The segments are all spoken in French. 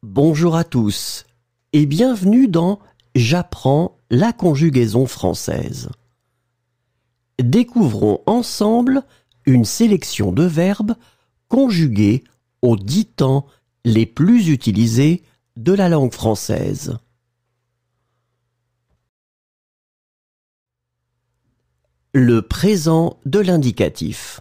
Bonjour à tous et bienvenue dans J'apprends la conjugaison française. Découvrons ensemble une sélection de verbes conjugués aux 10 temps les plus utilisés de la langue française. Le présent de l'indicatif.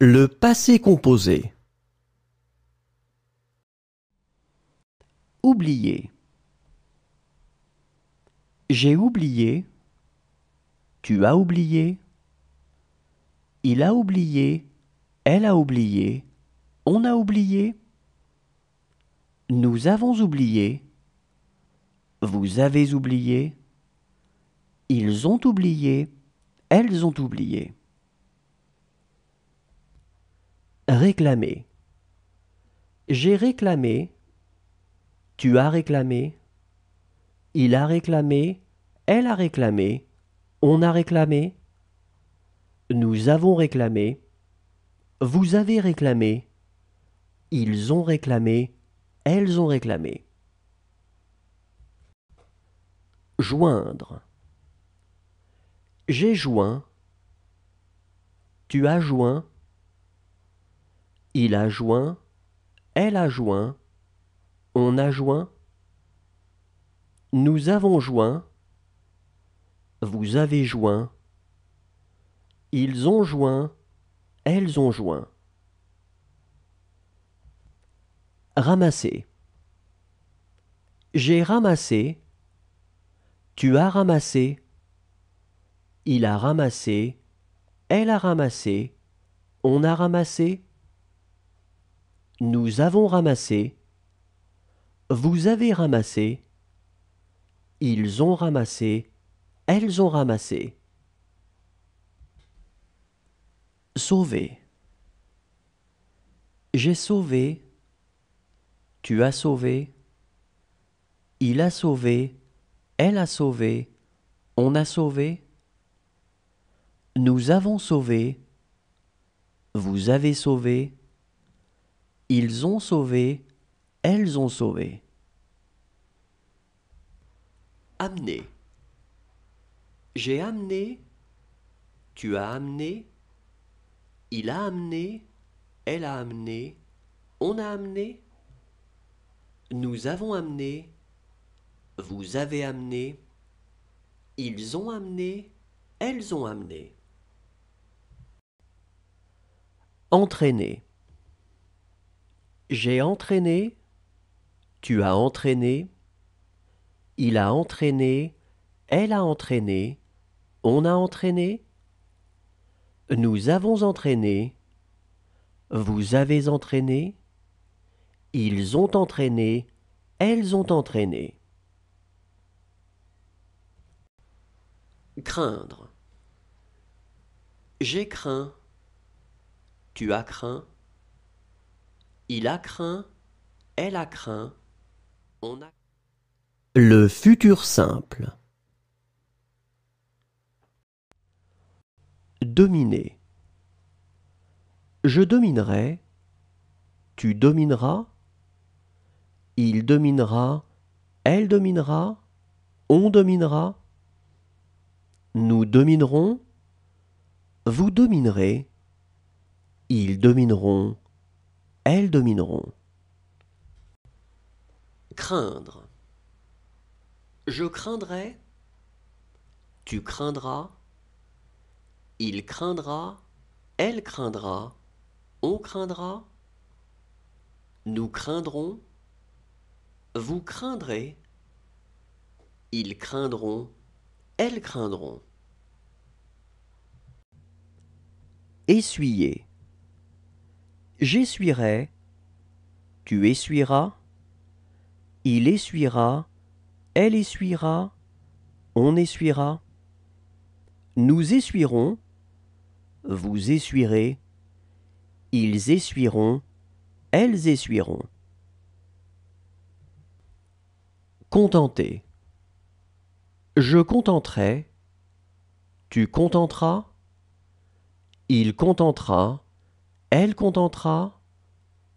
Le passé composé. Oublier. J'ai oublié. Tu as oublié. Il a oublié. Elle a oublié. On a oublié. Nous avons oublié. Vous avez oublié. Ils ont oublié. Elles ont oublié. Réclamer. J'ai réclamé. Tu as réclamé. Il a réclamé. Elle a réclamé. On a réclamé. Nous avons réclamé. Vous avez réclamé. Ils ont réclamé. Elles ont réclamé. Joindre. J'ai joint. Tu as joint. Il a joint. Elle a joint. On a joint. Nous avons joint. Vous avez joint. Ils ont joint. Elles ont joint. Ramasser. J'ai ramassé. Tu as ramassé. Il a ramassé. Elle a ramassé. On a ramassé. Nous avons ramassé. Vous avez ramassé. Ils ont ramassé. Elles ont ramassé. Sauver. J'ai sauvé. Tu as sauvé. Il a sauvé. Elle a sauvé. On a sauvé. Nous avons sauvé. Vous avez sauvé. Ils ont sauvé. Elles ont sauvé. Amener. J'ai amené. Tu as amené. Il a amené. Elle a amené. On a amené. Nous avons amené. Vous avez amené. Ils ont amené. Elles ont amené. Entraîner. J'ai entraîné. Tu as entraîné. Il a entraîné. Elle a entraîné. On a entraîné. Nous avons entraîné. Vous avez entraîné. Ils ont entraîné. Elles ont entraîné. Craindre. J'ai craint. Tu as craint. Il a craint. Elle a craint. On a. Le futur simple. Dominer. Je dominerai. Tu domineras. Il dominera. Elle dominera. On dominera. Nous dominerons. Vous dominerez. Ils domineront. Elles domineront. Craindre. Je craindrai. Tu craindras. Il craindra. Elle craindra. On craindra. Nous craindrons. Vous craindrez. Ils craindront. Elles craindront. Essuyer. J'essuierai. Tu essuieras. Il essuiera. Elle essuiera. On essuiera. Nous essuierons. Vous essuierez. Ils essuieront. Elles essuieront. Contenter. Je contenterai. Tu contenteras. Il contentera. Elle contentera.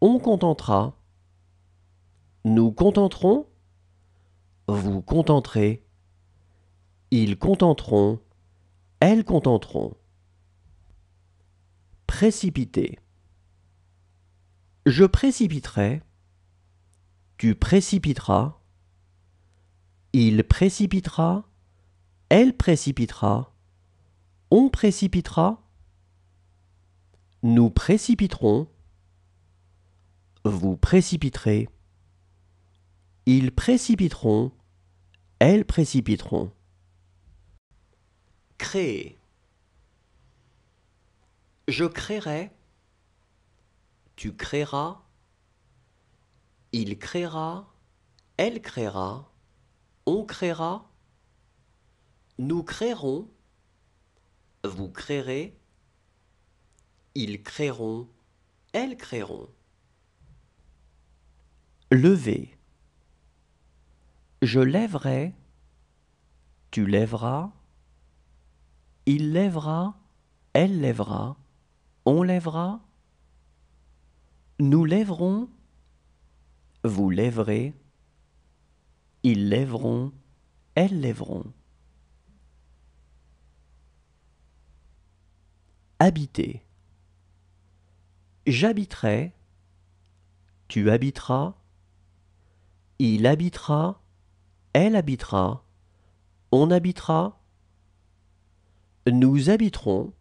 On contentera. Nous contenterons. Vous contenterez. Ils contenteront. Elles contenteront. Précipiter. Je précipiterai. Tu précipiteras. Il précipitera. Elle précipitera. On précipitera. Nous précipiterons. Vous précipiterez. Ils précipiteront. Elles précipiteront. Créer. Je créerai. Tu créeras. Il créera. Elle créera. On créera. Nous créerons. Vous créerez. Ils créeront. Elles créeront. Lever. Je lèverai. Tu lèveras. Il lèvera. Elle lèvera. On lèvera. Nous lèverons. Vous lèverez. Ils lèveront. Elles lèveront. Habiter. J'habiterai. Tu habiteras. Il habitera. Elle habitera. On habitera. Nous habiterons.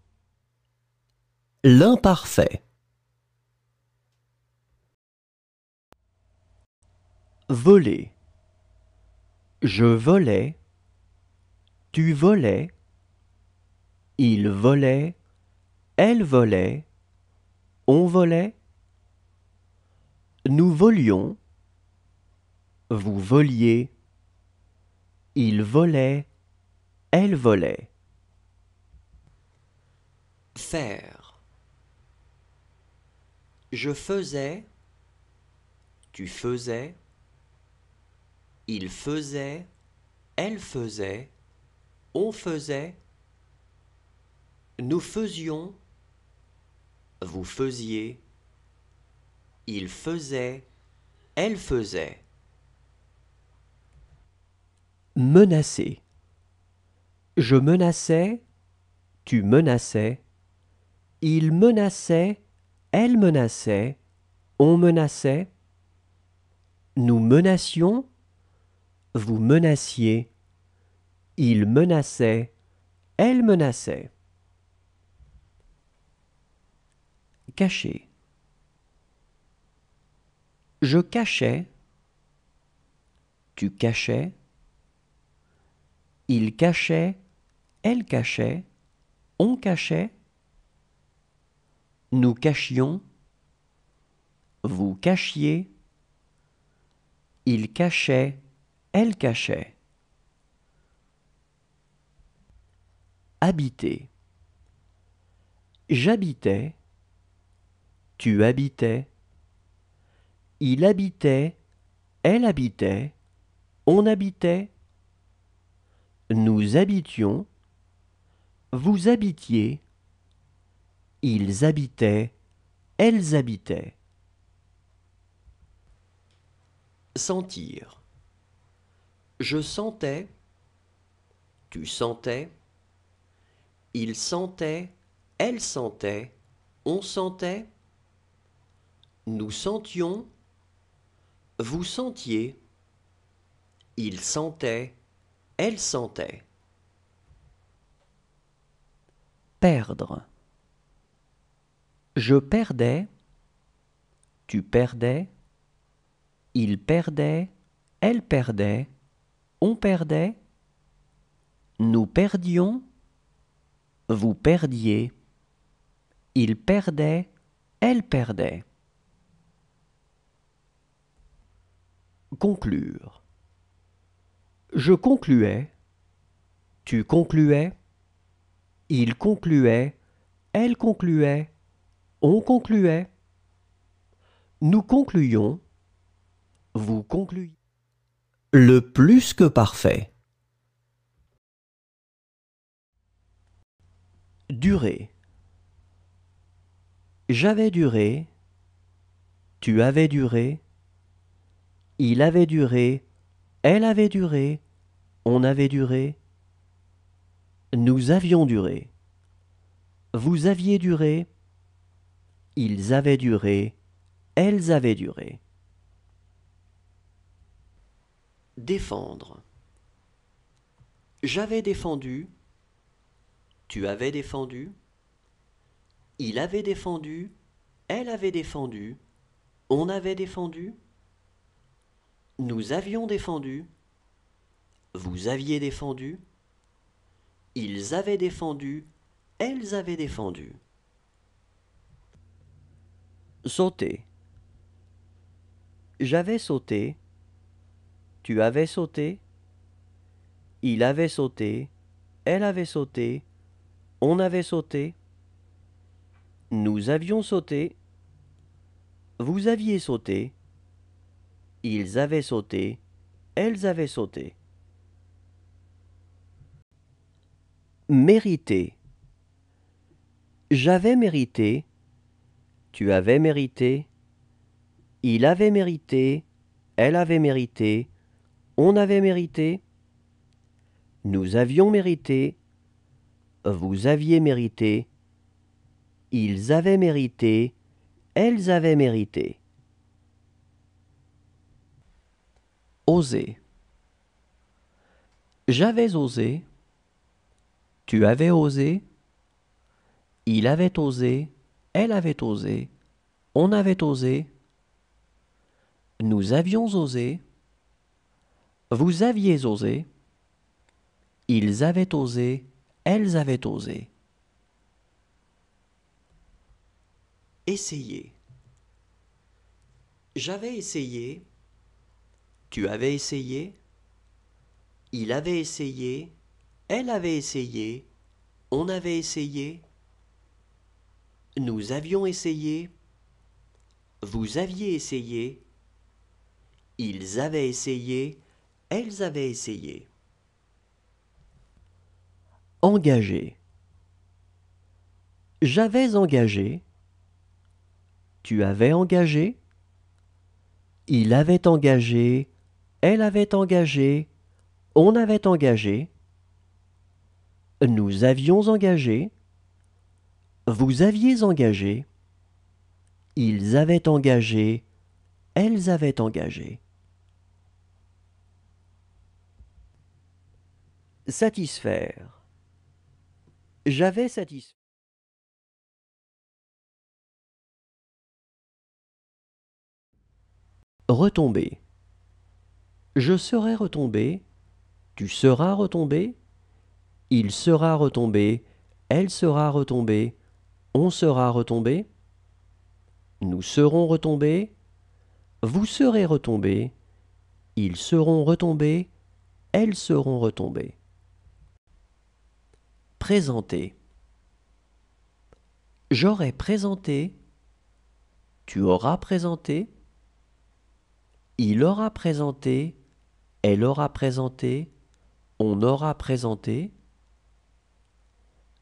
L'imparfait. Voler. Je volais. Tu volais. Il volait. Elle volait. on volait, nous volions, vous voliez, il volait, elle volait. Faire. Je faisais, tu faisais, il faisait, elle faisait, on faisait, nous faisions, vous faisiez, il faisait, elle faisait. Menacer. Je menaçais, tu menaçais, il menaçait, elle menaçait, on menaçait, nous menacions, vous menaciez, il menaçait, elle menaçait. Cacher. Je cachais, tu cachais, il cachait, elle cachait, on cachait, nous cachions, vous cachiez, il cachait, elle cachait. Habiter. J'habitais, tu habitais, il habitait, elle habitait, on habitait, nous habitions, vous habitiez, ils habitaient, elles habitaient. Sentir. Je sentais, tu sentais, il sentait, elle sentait, on sentait, nous sentions, vous sentiez, il sentait, elle sentait. Perdre. Je perdais, tu perdais, il perdait, elle perdait, on perdait, nous perdions, vous perdiez, il perdait, elle perdait. Conclure. Je concluais, tu concluais, il concluait, elle concluait, on concluait, nous concluions, vous concluiez. Le plus que parfait. Durer. J'avais duré, tu avais duré, il avait duré, elle avait duré, on avait duré, nous avions duré, vous aviez duré, ils avaient duré, elles avaient duré. Défendre. J'avais défendu, tu avais défendu, il avait défendu, elle avait défendu, on avait défendu, nous avions défendu, vous aviez défendu, ils avaient défendu, elles avaient défendu. Sauter. J'avais sauté, tu avais sauté, il avait sauté, elle avait sauté, on avait sauté, nous avions sauté, vous aviez sauté, ils avaient sauté, elles avaient sauté. Mériter. J'avais mérité, tu avais mérité, il avait mérité, elle avait mérité, on avait mérité, nous avions mérité, vous aviez mérité, ils avaient mérité, elles avaient mérité. Oser. J'avais osé, tu avais osé, il avait osé, elle avait osé, on avait osé, nous avions osé, vous aviez osé, ils avaient osé, elles avaient osé. Essayer. J'avais essayé. Tu avais essayé. Il avait essayé. Elle avait essayé. On avait essayé. Nous avions essayé. Vous aviez essayé. Ils avaient essayé. Elles avaient essayé. Engagé. J'avais engagé. Tu avais engagé. Il avait engagé. Elle avait engagé. On avait engagé. Nous avions engagé. Vous aviez engagé. Ils avaient engagé. Elles avaient engagé. Satisfaire. J'avais satisfait. Retomber. Je serai retombé. Tu seras retombé. Il sera retombé. Elle sera retombée. On sera retombé. Nous serons retombés. Vous serez retombés. Ils seront retombés. Elles seront retombées. Présenter. J'aurai présenté. Tu auras présenté. Il aura présenté. Elle aura présenté. On aura présenté.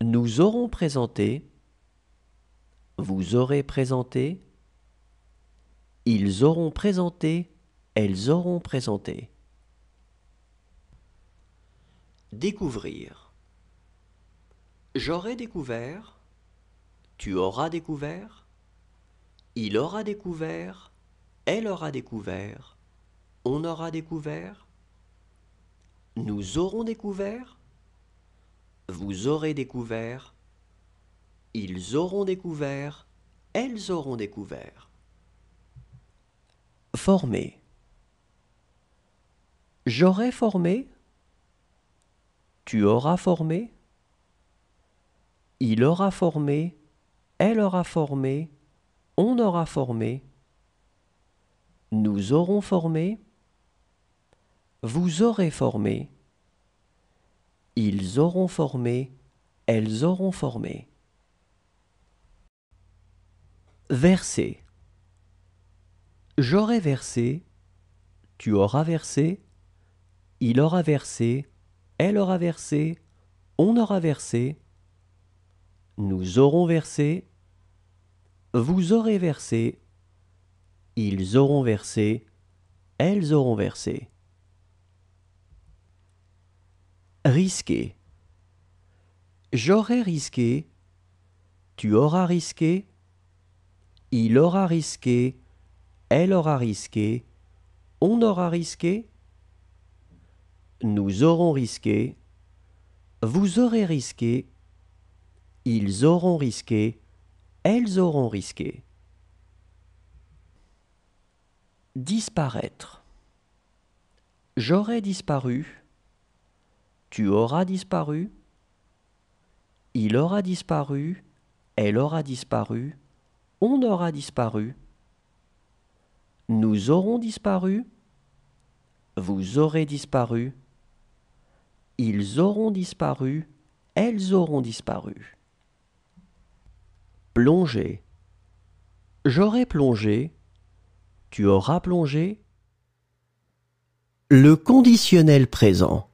Nous aurons présenté. Vous aurez présenté. Ils auront présenté. Elles auront présenté. Découvrir. J'aurai découvert. Tu auras découvert. Il aura découvert. Elle aura découvert. On aura découvert. Nous aurons découvert. Vous aurez découvert. Ils auront découvert. Elles auront découvert. Former. J'aurai formé. Tu auras formé. Il aura formé. Elle aura formé. On aura formé. Nous aurons formé. Vous aurez formé. Ils auront formé. Elles auront formé. Verser. J'aurai versé. Tu auras versé. Il aura versé. Elle aura versé. On aura versé. Nous aurons versé. Vous aurez versé. Ils auront versé. Elles auront versé. Risquer. J'aurai risqué. Tu auras risqué. Il aura risqué. Elle aura risqué. On aura risqué. Nous aurons risqué. Vous aurez risqué. Ils auront risqué. Elles auront risqué. Disparaître. J'aurai disparu. Tu auras disparu. Il aura disparu. Elle aura disparu. On aura disparu. Nous aurons disparu. Vous aurez disparu. Ils auront disparu. Elles auront disparu. Plonger. J'aurai plongé. Tu auras plongé. Le conditionnel présent.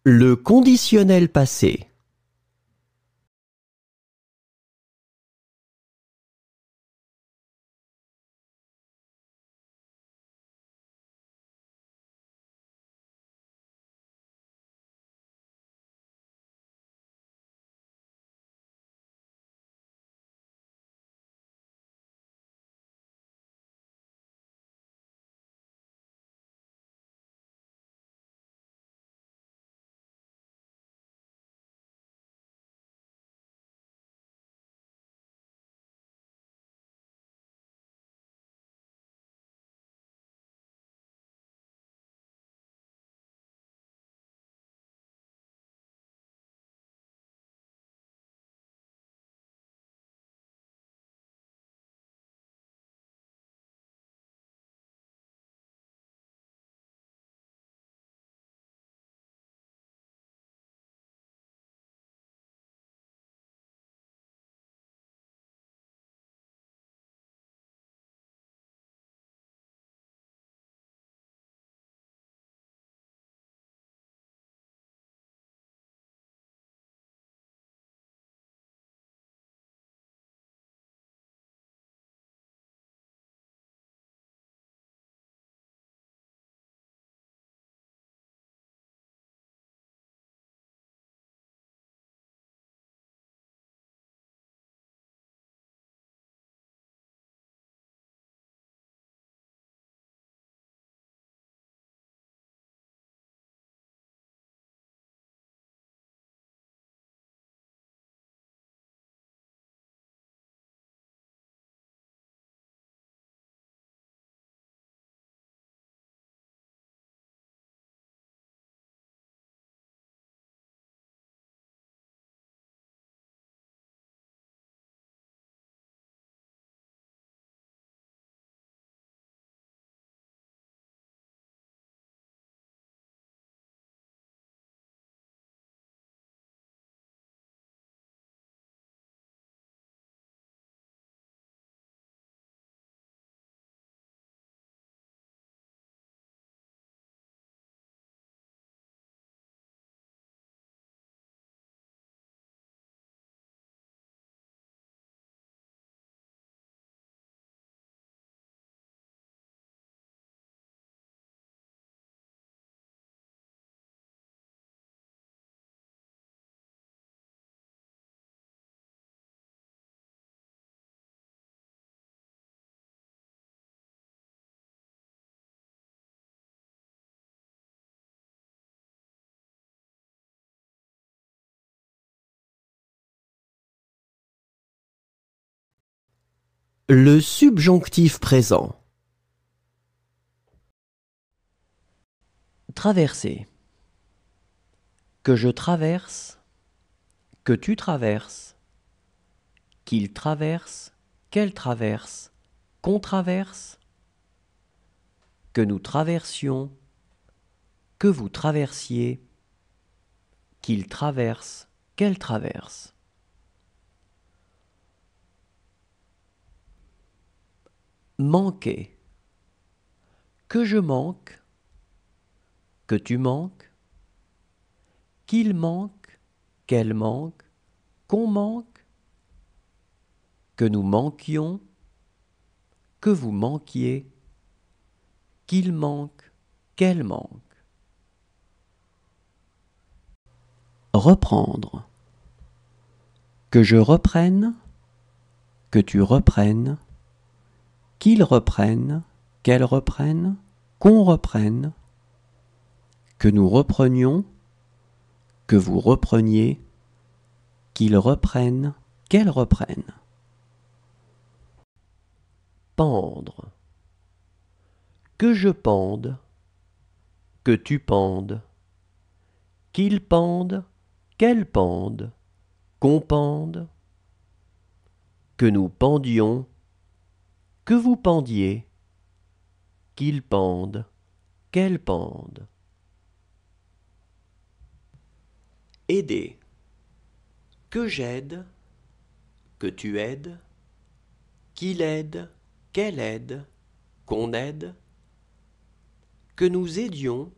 Le conditionnel passé. Le subjonctif présent. Traverser. Que je traverse, que tu traverses, qu'il traverse, qu'elle traverse, qu'on traverse, que nous traversions, que vous traversiez, qu'il traverse, qu'elle traverse. Manquer. Que je manque, que tu manques, qu'il manque, qu'elle manque, qu'on manque, que nous manquions, que vous manquiez, qu'il manque, qu'elle manque. Reprendre. Que je reprenne, que tu reprennes, qu'il reprenne, qu'elle reprenne, qu'on reprenne, que nous reprenions, que vous repreniez, qu'ils reprennent, qu'elle reprenne. Pendre. Que je pende, que tu pendes, qu'il pende, qu'elle pende, qu'on pende, que nous pendions, que vous pendiez, qu'il pende, qu'elle pende. Aider. Que j'aide, que tu aides, qu'il aide, qu'elle aide, qu'on aide, que nous aidions,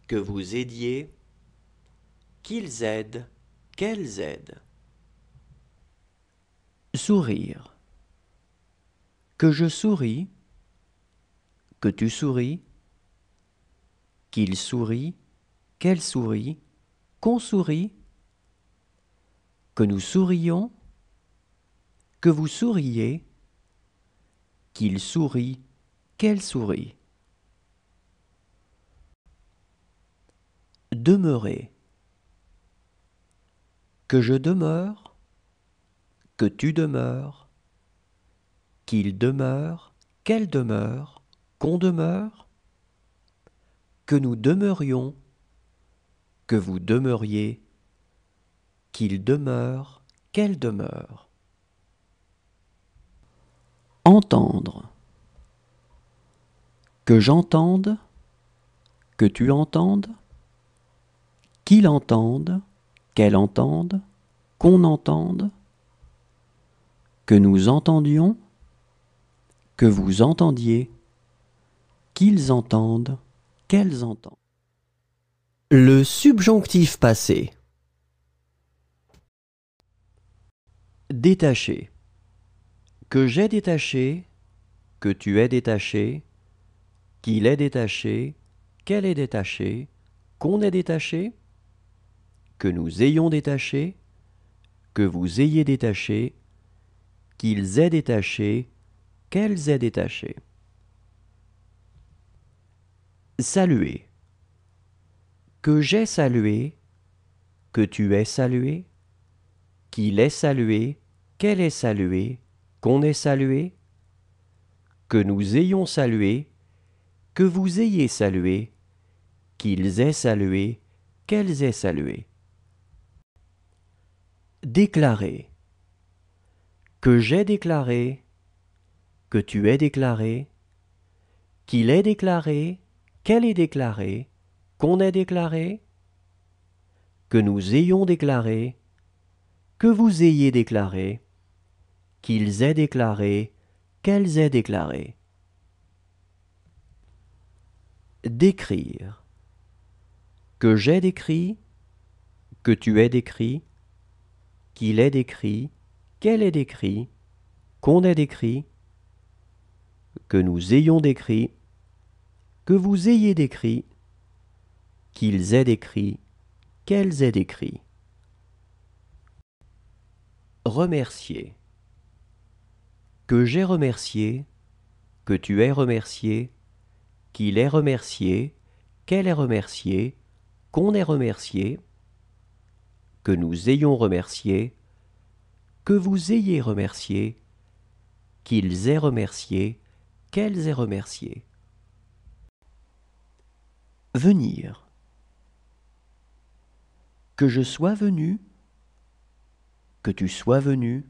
que vous aidiez, qu'ils aident, qu'elles aident. Sourire. Que je souris, que tu souris, qu'il sourit, qu'elle sourit, qu'on sourit, que nous sourions, que vous souriez, qu'il sourit, qu'elle sourit. Demeurer. Que je demeure, que tu demeures, qu'il demeure, qu'elle demeure, qu'on demeure, que nous demeurions, que vous demeuriez, qu'il demeure, qu'elle demeure. Entendre. Que j'entende, que tu entendes, qu'il entende, qu'elle entende, qu'on entende, que nous entendions, que vous entendiez, qu'ils entendent, qu'elles entendent. Le subjonctif passé. Détaché. Que j'ai détaché, que tu es détaché, qu'il est détaché, qu'elle est détachée, qu'on est détaché, que nous ayons détaché, que vous ayez détaché, qu'ils aient détaché, qu'elles aient détaché. Saluer. Que j'ai salué, que tu aies salué, qu'il ait salué, qu'elle ait salué, qu'on ait salué, que nous ayons salué, que vous ayez salué, qu'ils aient salué, qu'elles aient salué. Déclarer. Que j'ai déclaré, que tu aies déclaré, qu'il ait déclaré, qu'elle ait déclaré, qu'on ait déclaré, que nous ayons déclaré, que vous ayez déclaré, qu'ils aient déclaré, qu'elles aient déclaré. Décrire. Que j'ai décrit, que tu aies décrit, qu'il ait décrit, qu'elle ait décrit, qu'on ait décrit, que nous ayons décrit, que vous ayez décrit, qu'ils aient décrit, qu'elles aient décrit. Remercier. Que j'ai remercié, que tu aies remercié, qu'il ait remercié, qu'elle ait remercié, qu'on ait remercié, que nous ayons remercié, que vous ayez remercié, qu'ils aient remercié, qu'elles aient remercié. Venir. Que je sois venu, que tu sois venu,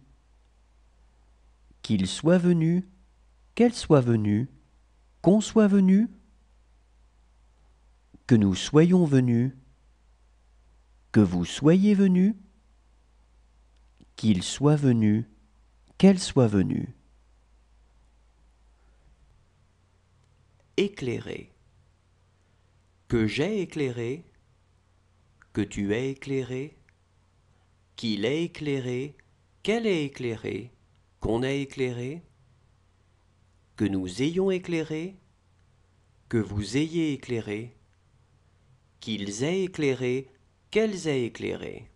qu'il soit venu, qu'elle soit venue, qu'on soit venu, que nous soyons venus, que vous soyez venus, qu'il soit venu, qu'elle soit venue. Éclairer. Que j'ai éclairé, que tu aies éclairé, qu'il ait éclairé, qu'elle ait éclairé, qu'on ait éclairé, que nous ayons éclairé, que vous ayez éclairé, qu'ils aient éclairé, qu'elles aient éclairé.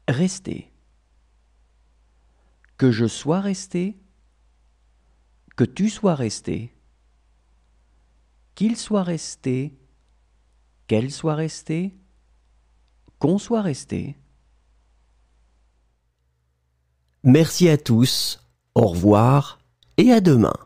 Rester. Que je sois resté, que tu sois resté, qu'il soit resté, qu'elle soit restée, qu'on soit resté. Merci à tous, au revoir et à demain.